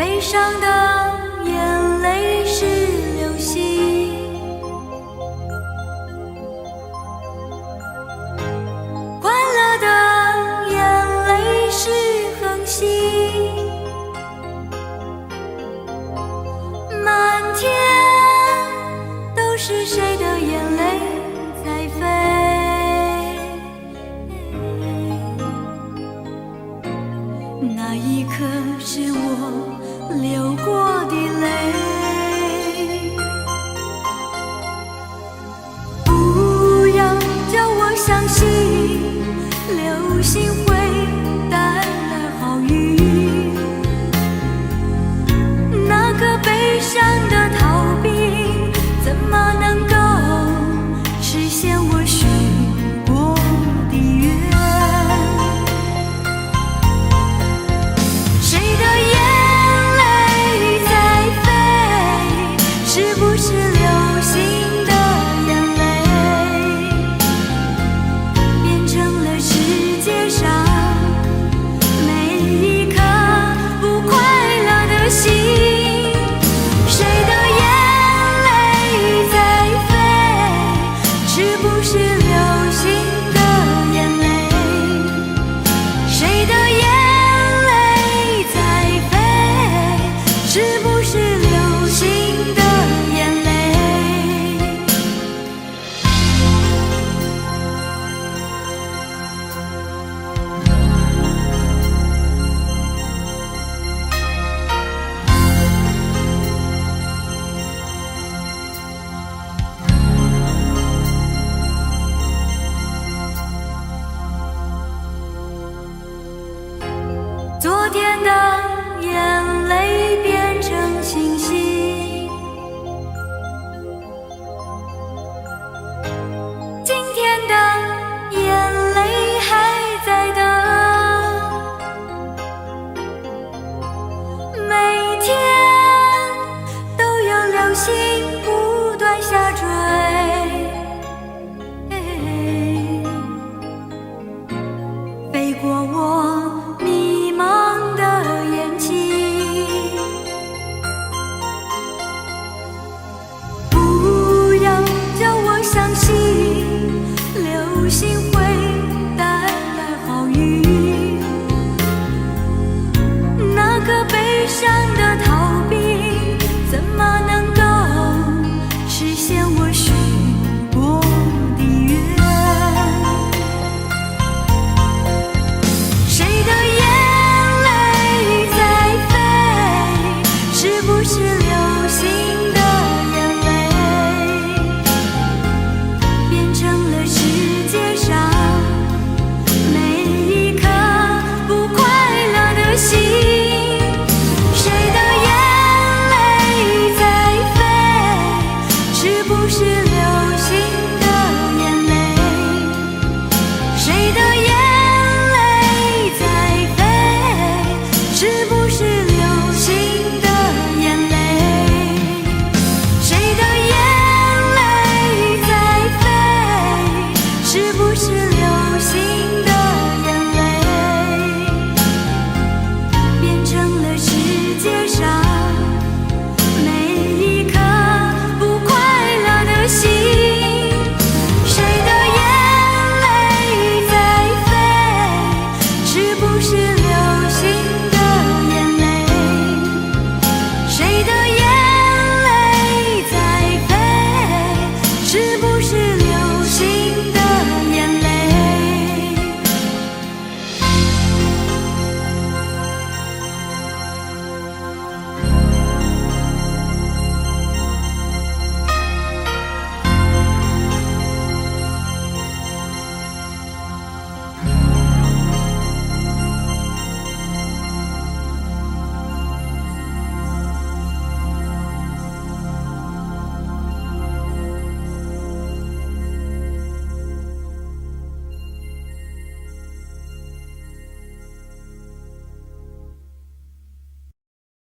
悲伤的眼泪是流星，快乐的眼泪是恒星，满天都是谁的眼泪在飞？那一刻是我流过的泪，不要叫我相信流星会带来好运，那个悲伤的逃避怎么能够实现我许过的愿？谁的眼泪在飞？是不是流星的眼泪变成了世界上每一颗不快乐的心？谁的眼泪在飞？是不是流星的眼泪？谁的眼泪在飞？是不是流星的眼泪？昨天的眼泪变成星星，今天的眼泪还在等，每天都有流星不断下坠，飞过我迷茫的眼睛，不要叫我相信流星会带来好运，那个悲伤的